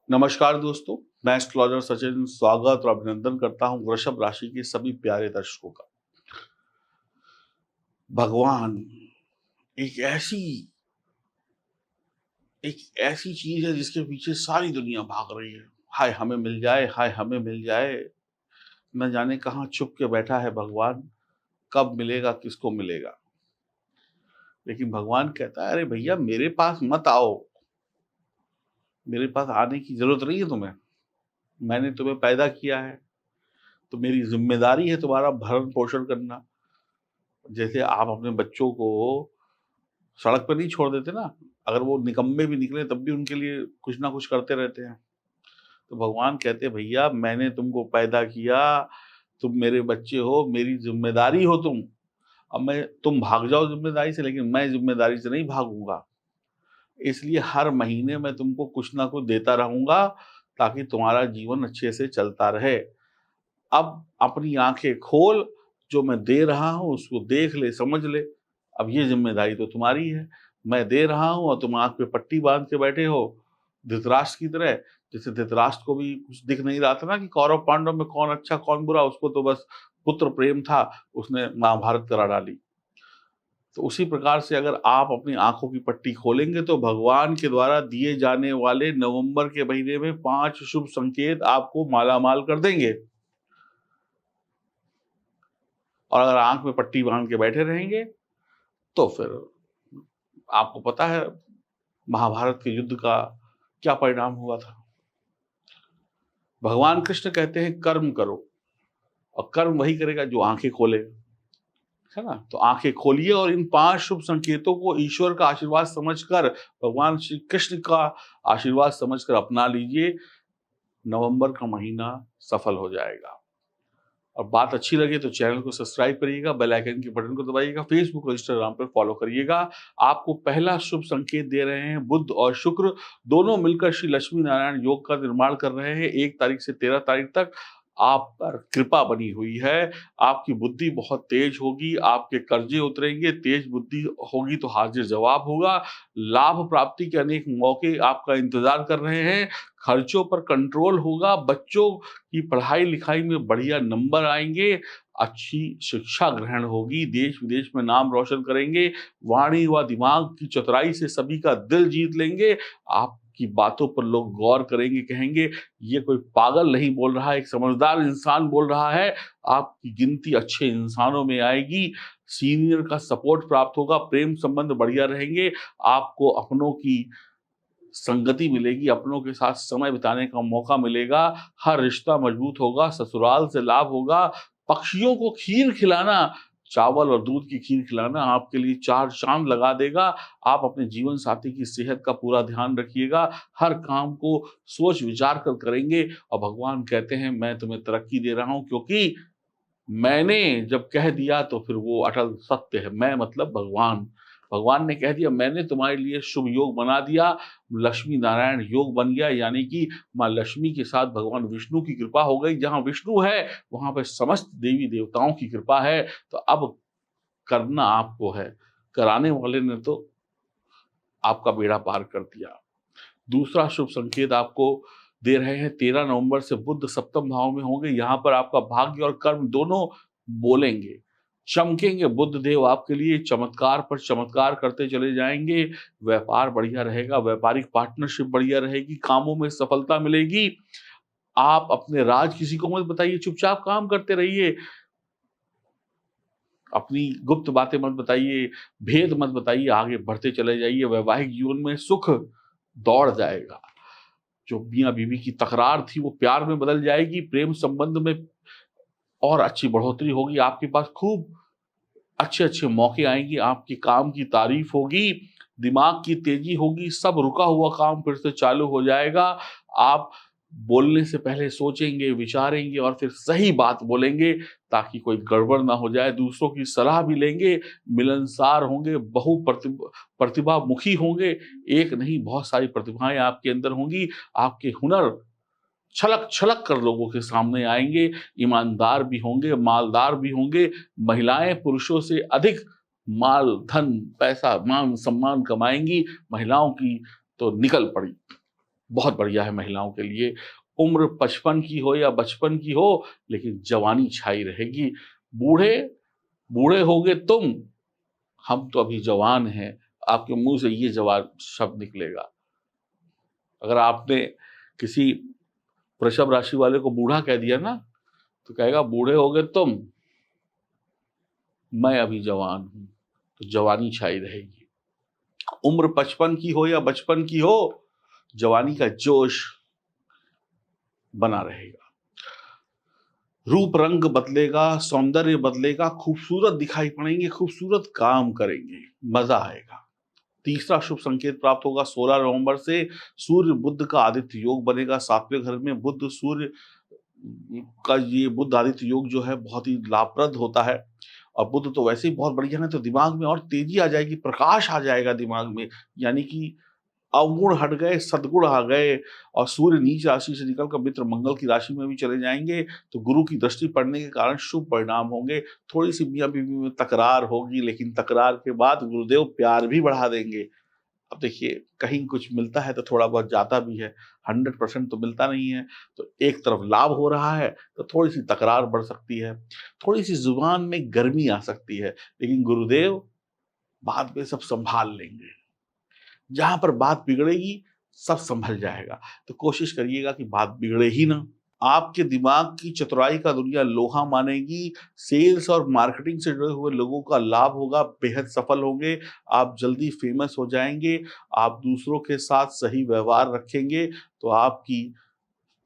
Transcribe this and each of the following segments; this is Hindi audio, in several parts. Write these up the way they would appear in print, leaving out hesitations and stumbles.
नमस्कार दोस्तों, मैं एस्ट्रोलॉजर सचिन स्वागत और अभिनंदन करता हूं वृषभ राशि के सभी प्यारे दर्शकों का। भगवान एक ऐसी एक ऐसी चीज है जिसके पीछे सारी दुनिया भाग रही है। हाय हमें मिल जाए, हाय हमें मिल जाए। न जाने कहाँ छुप के बैठा है भगवान, कब मिलेगा, किसको मिलेगा। लेकिन भगवान कहता है, अरे भैया मेरे पास मत आओ, मेरे पास आने की जरूरत नहीं है तुम्हें। मैंने तुम्हें पैदा किया है, तो मेरी जिम्मेदारी है तुम्हारा भरण पोषण करना। जैसे आप अपने बच्चों को सड़क पर नहीं छोड़ देते ना, अगर वो निकम्मे भी निकले तब भी उनके लिए कुछ ना कुछ करते रहते हैं। तो भगवान कहते हैं, भैया मैंने तुमको पैदा किया, तुम मेरे बच्चे हो, मेरी जिम्मेदारी हो तुम। अब तुम भाग जाओ जिम्मेदारी से, लेकिन मैं जिम्मेदारी से नहीं भागूंगा। इसलिए हर महीने मैं तुमको कुछ ना कुछ देता रहूंगा, ताकि तुम्हारा जीवन अच्छे से चलता रहे। अब अपनी आंखें खोल, जो मैं दे रहा हूं उसको देख ले, समझ ले। अब ये जिम्मेदारी तो तुम्हारी है। मैं दे रहा हूं और तुम आंख पे पट्टी बांध के बैठे हो, धृतराष्ट्र की तरह। जैसे धृतराष्ट्र को भी कुछ दिख नहीं रहा था ना कि कौरव पांडव में कौन अच्छा कौन बुरा, उसको तो बस पुत्र प्रेम था, उसने महाभारत करा डाली। तो उसी प्रकार से अगर आप अपनी आंखों की पट्टी खोलेंगे तो भगवान के द्वारा दिए जाने वाले नवंबर के महीने में 5 शुभ संकेत आपको मालामाल कर देंगे। और अगर आंख में पट्टी बांध के बैठे रहेंगे तो फिर आपको पता है महाभारत के युद्ध का क्या परिणाम हुआ था। भगवान कृष्ण कहते हैं कर्म करो, और कर्म वही करेगा जो आंखें खोले, है ना। तो आंखें खोलिए और इन 5 शुभ संकेतों को ईश्वर का आशीर्वाद समझकर, भगवान श्री कृष्ण का आशीर्वाद समझकर अपना लीजिए। नवंबर का महीना सफल हो जाएगा। और बात अच्छी लगे तो चैनल को सब्सक्राइब करिएगा, बेल आइकन के बटन को दबाइएगा, फेसबुक और इंस्टाग्राम पर फॉलो करिएगा। आपको पहला शुभ संकेत दे रहे हैं, बुध और शुक्र दोनों मिलकर श्री लक्ष्मी नारायण योग का निर्माण कर रहे हैं। 1 तारीख से 13 तारीख तक आप पर कृपा बनी हुई है। आपकी बुद्धि बहुत तेज होगी, आपके कर्जे उतरेंगे, तेज बुद्धि होगी तो हाजिर जवाब होगा। लाभ प्राप्ति के अनेक मौके आपका इंतजार कर रहे हैं। खर्चों पर कंट्रोल होगा, बच्चों की पढ़ाई लिखाई में बढ़िया नंबर आएंगे, अच्छी शिक्षा ग्रहण होगी, देश विदेश में नाम रोशन करेंगे, वाणी व दिमाग की चतुराई से सभी का दिल जीत लेंगे। आपकी बातों पर लोग गौर करेंगे, कहेंगे ये कोई पागल नहीं बोल रहा, एक समझदार इंसान बोल रहा है। आपकी गिनती अच्छे इंसानों में आएगी, सीनियर का सपोर्ट प्राप्त होगा, प्रेम संबंध बढ़िया रहेंगे। आपको अपनों की संगति मिलेगी, अपनों के साथ समय बिताने का मौका मिलेगा, हर रिश्ता मजबूत होगा, ससुराल से लाभ होगा। पक्षियों को खीर खिलाना, चावल और दूध की खीर खिलाना आपके लिए 4 चांद लगा देगा। आप अपने जीवन साथी की सेहत का पूरा ध्यान रखिएगा, हर काम को सोच विचार कर करेंगे। और भगवान कहते हैं मैं तुम्हें तरक्की दे रहा हूं, क्योंकि मैंने जब कह दिया तो फिर वो अटल सत्य है। मैं मतलब भगवान, भगवान ने कह दिया, मैंने तुम्हारे लिए शुभ योग बना दिया, लक्ष्मी नारायण योग बन गया। यानी कि माँ लक्ष्मी के साथ भगवान विष्णु की कृपा हो गई। जहां विष्णु है वहां पे समस्त देवी देवताओं की कृपा है। तो अब करना आपको है, कराने वाले ने तो आपका बेड़ा पार कर दिया। दूसरा शुभ संकेत आपको दे रहे हैं, 13 नवंबर से बुध सप्तम भाव में होंगे। यहाँ पर आपका भाग्य और कर्म दोनों बोलेंगे, चमकेंगे। बुध देव आपके लिए चमत्कार पर चमत्कार करते चले जाएंगे। व्यापार बढ़िया रहेगा, व्यापारिक पार्टनरशिप बढ़िया रहेगी, कामों में सफलता मिलेगी। आप अपने राज किसी को मत बताइए, चुपचाप काम करते रहिए, अपनी गुप्त बातें मत बताइए, भेद मत बताइए, आगे बढ़ते चले जाइए। वैवाहिक जीवन में सुख दौड़ जाएगा। जो मियाँ बीवी की तकरार थी वो प्यार में बदल जाएगी, प्रेम संबंध में और अच्छी बढ़ोतरी होगी। आपके पास खूब अच्छे अच्छे मौके आएंगे, आपके काम की तारीफ होगी, दिमाग की तेजी होगी, सब रुका हुआ काम फिर से चालू हो जाएगा। आप बोलने से पहले सोचेंगे, विचारेंगे और फिर सही बात बोलेंगे, ताकि कोई गड़बड़ ना हो जाए। दूसरों की सलाह भी लेंगे, मिलनसार होंगे, प्रतिभामुखी होंगे। एक नहीं बहुत सारी प्रतिभाएं आपके अंदर होंगी। आपके हुनर छलक छलक कर लोगों के सामने आएंगे। ईमानदार भी होंगे, मालदार भी होंगे। महिलाएं पुरुषों से अधिक माल धन पैसा मान सम्मान कमाएंगी। महिलाओं की तो निकल पड़ी। बहुत बढ़िया है महिलाओं के लिए। उम्र 55 की हो या बचपन की हो, लेकिन जवानी छाई रहेगी। बूढ़े बूढ़े होगे तुम, हम तो अभी जवान हैं, आपके मुंह से ये जवाब शब्द निकलेगा। अगर आपने किसी वृषभ राशि वाले को बूढ़ा कह दिया ना, तो कहेगा बूढ़े होगे तुम, मैं अभी जवान हूं, तो जवानी छाई रहेगी। उम्र 55 की हो या बचपन की हो, जवानी का जोश बना रहेगा। रूप रंग बदलेगा, सौंदर्य बदलेगा, खूबसूरत दिखाई पड़ेंगे, खूबसूरत काम करेंगे, मजा आएगा। तीसरा शुभ संकेत प्राप्त होगा 16 नवंबर से। सूर्य बुध का आदित्य योग बनेगा 7वें घर में। बुध सूर्य का ये बुध आदित्य योग जो है बहुत ही लाभप्रद होता है। और बुध तो वैसे ही बहुत बढ़िया है, तो दिमाग में और तेजी आ जाएगी, प्रकाश आ जाएगा दिमाग में, यानी कि अवगुण हट गए, सद्गुण आ गए। और सूर्य नीच राशि से निकलकर मित्र मंगल की राशि में भी चले जाएंगे, तो गुरु की दृष्टि पड़ने के कारण शुभ परिणाम होंगे। थोड़ी सी मियां बीवी में तकरार होगी, लेकिन तकरार के बाद गुरुदेव प्यार भी बढ़ा देंगे। अब देखिए, कहीं कुछ मिलता है तो थोड़ा बहुत जाता भी है, 100% तो मिलता नहीं है। तो एक तरफ लाभ हो रहा है, तो थोड़ी सी तकरार बढ़ सकती है, थोड़ी सी जुबान में गर्मी आ सकती है, लेकिन गुरुदेव बाद में सब संभाल लेंगे। जहां पर बात बिगड़ेगी, सब संभल जाएगा। तो कोशिश करिएगा कि बात बिगड़े ही ना। आपके दिमाग की चतुराई का दुनिया लोहा मानेगी। सेल्स और मार्केटिंग से जुड़े हुए लोगों का लाभ होगा, बेहद सफल होंगे। आप जल्दी फेमस हो जाएंगे। आप दूसरों के साथ सही व्यवहार रखेंगे, तो आपकी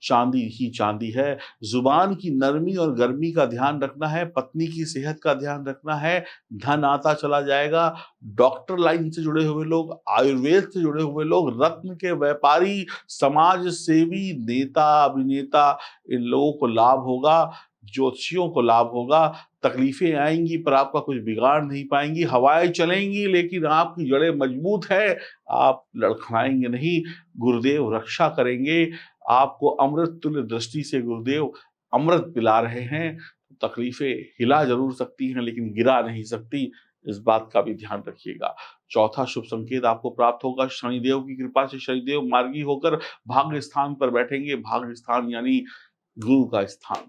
चांदी ही चांदी है। जुबान की नरमी और गर्मी का ध्यान रखना है, पत्नी की सेहत का ध्यान रखना है। धन आता चला जाएगा। डॉक्टर लाइन से जुड़े हुए लोग, आयुर्वेद से जुड़े हुए लोग, रत्न के व्यापारी, समाज सेवी, नेता, अभिनेता, इन लोगों को लाभ होगा। ज्योतिषियों को लाभ होगा। तकलीफें आएंगी पर आपका कुछ बिगाड़ नहीं पाएंगी। हवाएं चलेंगी लेकिन आपकी जड़ें मजबूत है, आप लड़खड़ाएंगे नहीं। गुरुदेव रक्षा करेंगे। आपको अमृत तुल्य दृष्टि से गुरुदेव अमृत पिला रहे हैं। तकलीफें हिला जरूर सकती हैं, लेकिन गिरा नहीं सकती। इस बात का भी ध्यान रखिएगा। चौथा शुभ संकेत आपको प्राप्त होगा शनिदेव की कृपा से। शनिदेव मार्गी होकर भाग्य स्थान पर बैठेंगे। भाग्य स्थान यानी गुरु का स्थान।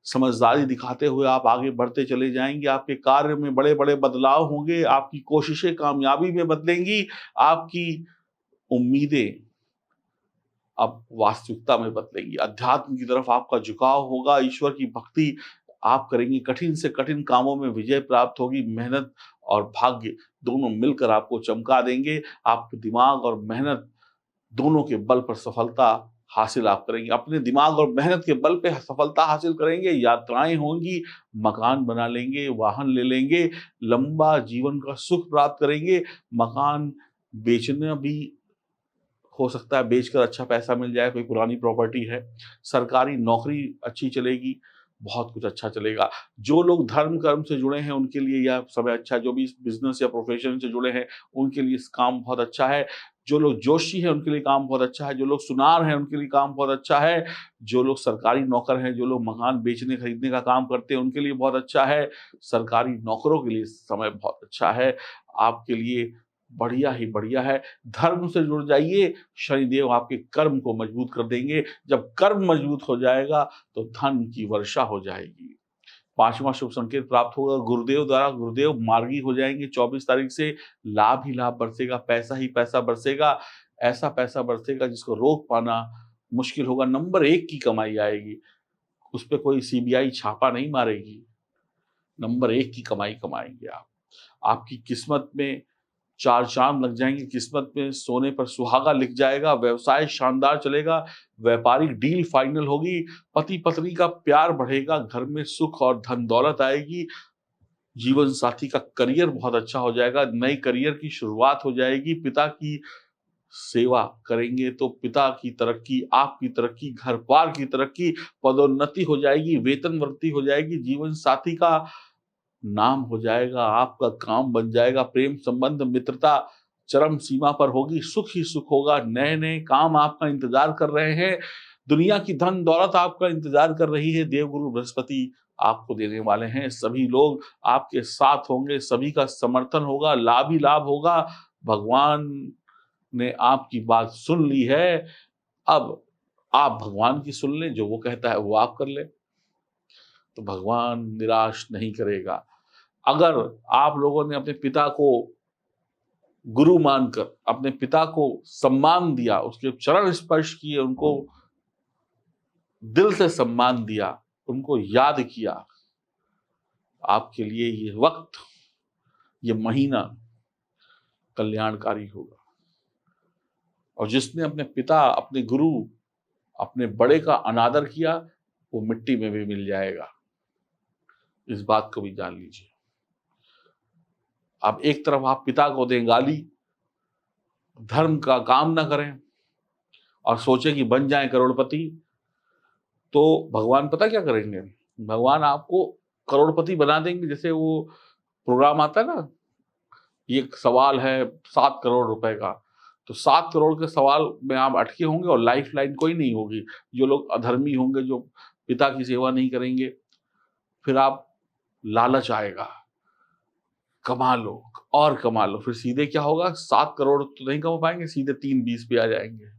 समझदारी दिखाते हुए आप आगे बढ़ते चले जाएंगे। आपके कार्य में बड़े बड़े बदलाव होंगे। आपकी कोशिशें कामयाबी में बदलेंगी। आपकी उम्मीदें अब वास्तविकता में बदलेंगी। अध्यात्म की तरफ आपका झुकाव होगा। ईश्वर की भक्ति आप करेंगे। कठिन से कठिन कामों में विजय प्राप्त होगी। मेहनत और भाग्य दोनों मिलकर आपको चमका देंगे। आपके दिमाग और मेहनत दोनों के बल पर सफलता हासिल आप करेंगे। अपने दिमाग और मेहनत के बल पे सफलता हासिल करेंगे। यात्राएं होंगी, मकान बना लेंगे, वाहन ले लेंगे, लंबा जीवन का सुख प्राप्त करेंगे। मकान बेचना भी हो सकता है, बेचकर अच्छा पैसा मिल जाए। कोई पुरानी प्रॉपर्टी है। सरकारी नौकरी अच्छी चलेगी। बहुत कुछ अच्छा चलेगा। जो लोग धर्म कर्म से जुड़े हैं उनके लिए यह समय अच्छा है। जो भी बिजनेस या प्रोफेशन से जुड़े हैं उनके लिए इस काम बहुत अच्छा है। जो लोग जोशी हैं उनके लिए काम बहुत अच्छा है। जो लोग सुनार हैं उनके लिए काम बहुत अच्छा है। जो लोग सरकारी नौकर हैं, जो लोग मकान बेचने खरीदने का काम करते हैं उनके लिए बहुत अच्छा है। सरकारी नौकरों के लिए समय बहुत अच्छा है। आपके लिए बढ़िया ही बढ़िया है। धर्म से जुड़ जाइए। शनिदेव आपके कर्म को मजबूत कर देंगे। जब कर्म मजबूत हो जाएगा तो धन की वर्षा हो जाएगी। पांचवा शुभ संकेत प्राप्त होगा गुरुदेव द्वारा। गुरुदेव मार्गी हो जाएंगे 24 तारीख से। लाभ ही लाभ बरसेगा, पैसा ही पैसा बरसेगा। ऐसा पैसा बरसेगा जिसको रोक पाना मुश्किल होगा। नंबर 1 की कमाई आएगी। उस पर कोई सीबीआई छापा नहीं मारेगी। नंबर 1 की कमाई कमाएंगे आप। आपकी किस्मत में चार चांद लग जाएंगे। किस्मत में सोने पर सुहागा लिख जाएगा। व्यवसाय शानदार चलेगा। व्यापारिक डील फाइनल होगी। पति पत्नी का प्यार बढ़ेगा। घर में सुख और धन दौलत आएगी। जीवन साथी का करियर बहुत अच्छा हो जाएगा। नई करियर की शुरुआत हो जाएगी। पिता की सेवा करेंगे तो पिता की तरक्की, आपकी तरक्की, घर बार की तरक्की, पदोन्नति हो जाएगी, वेतन वृद्धि हो जाएगी। जीवन साथी का नाम हो जाएगा। आपका काम बन जाएगा। प्रेम संबंध मित्रता चरम सीमा पर होगी। सुख ही सुख होगा। नए नए काम आपका इंतजार कर रहे हैं। दुनिया की धन दौलत आपका इंतजार कर रही है। देवगुरु बृहस्पति आपको देने वाले हैं। सभी लोग आपके साथ होंगे। सभी का समर्थन होगा। लाभ ही लाभ होगा। भगवान ने आपकी बात सुन ली है। अब आप भगवान की सुन लें, जो वो कहता है वो आप कर लें, तो भगवान निराश नहीं करेगा। अगर आप लोगों ने अपने पिता को गुरु मानकर, अपने पिता को सम्मान दिया, उसके चरण स्पर्श किए, उनको दिल से सम्मान दिया, उनको याद किया, आपके लिए ये वक्त, ये महीना कल्याणकारी होगा। और जिसने अपने पिता, अपने गुरु, अपने बड़े का अनादर किया, वो मिट्टी में भी मिल जाएगा। इस बात को भी जान लीजिए। अब एक तरफ आप पिता को दें गाली, धर्म का काम ना करें और सोचे कि बन जाए करोड़पति, तो भगवान पता क्या करेंगे? भगवान आपको करोड़पति बना देंगे। जैसे वो प्रोग्राम आता है ना, ये सवाल है 7 करोड़ रुपए का, तो 7 करोड़ के सवाल में आप अटके होंगे और लाइफ लाइन कोई नहीं होगी। जो लोग अधर्मी होंगे, जो पिता की सेवा नहीं करेंगे, फिर आप लालच आएगा, कमा लो और कमा लो। फिर सीधे क्या होगा, 7 करोड़ तो नहीं कमा पाएंगे, सीधे 3-20 पे आ जाएंगे।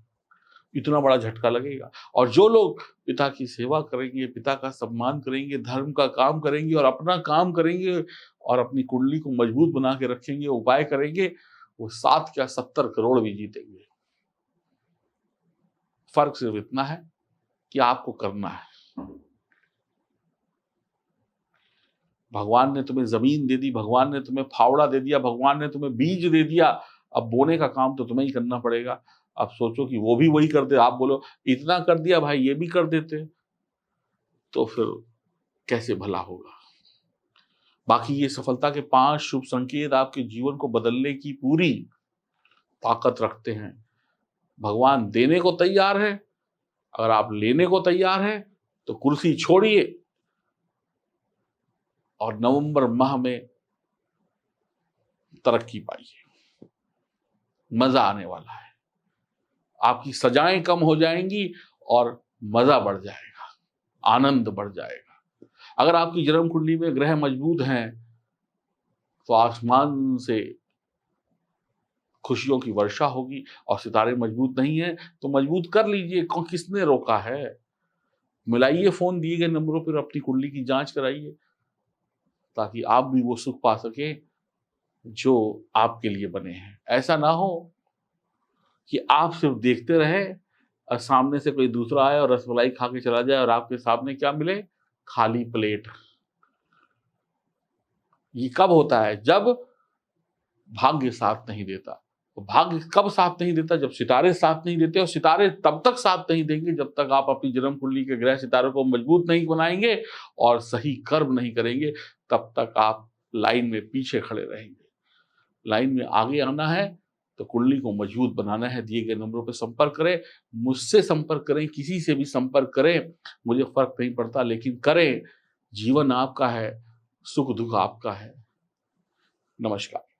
इतना बड़ा झटका लगेगा। और जो लोग पिता की सेवा करेंगे, पिता का सम्मान करेंगे, धर्म का काम करेंगे और अपना काम करेंगे और अपनी कुंडली को मजबूत बना के रखेंगे, उपाय करेंगे, वो 7 क्या 70 करोड़ भी जीतेंगे। फर्क सिर्फ इतना है कि आपको करना है। भगवान ने तुम्हें जमीन दे दी, भगवान ने तुम्हें फावड़ा दे दिया, भगवान ने तुम्हें बीज दे दिया, अब बोने का काम तो तुम्हें ही करना पड़ेगा। आप सोचो कि वो भी वही कर दे, आप बोलो इतना कर दिया भाई, ये भी कर देते, तो फिर कैसे भला होगा। बाकी ये सफलता के 5 शुभ संकेत आपके जीवन को बदलने की पूरी ताकत रखते हैं। भगवान देने को तैयार है, अगर आप लेने को तैयार हैं तो कुर्सी छोड़िए और नवंबर माह में तरक्की पाइए। मजा आने वाला है, आपकी सजाएं कम हो जाएंगी और मजा बढ़ जाएगा, आनंद बढ़ जाएगा। अगर आपकी जन्म कुंडली में ग्रह मजबूत हैं तो आसमान से खुशियों की वर्षा होगी, और सितारे मजबूत नहीं है तो मजबूत कर लीजिए, किसने रोका है। मिलाइए फोन दिए गए नंबरों पर, अपनी कुंडली की जांच कराइए, ताकि आप भी वो सुख पा सके जो आपके लिए बने हैं। ऐसा ना हो कि आप सिर्फ देखते रहे और सामने से कोई दूसरा आए और रसमलाई खा के चला जाए और आपके सामने क्या मिले, खाली प्लेट। ये कब होता है? जब भाग्य साथ नहीं देता। तो भाग्य कब साथ नहीं देता? जब सितारे साथ नहीं देते, और सितारे तब तक साथ नहीं देंगे जब तक आप अपनी जन्म कुंडली के ग्रह सितारों को मजबूत नहीं बनाएंगे और सही कर्म नहीं करेंगे। तब तक आप लाइन में पीछे खड़े रहेंगे। लाइन में आगे आना है तो कुंडली को मजबूत बनाना है। दिए गए नंबरों पर संपर्क करें, मुझसे संपर्क करें, किसी से भी संपर्क करें, मुझे फर्क नहीं पड़ता, लेकिन करें। जीवन आपका है, सुख दुख आपका है। नमस्कार।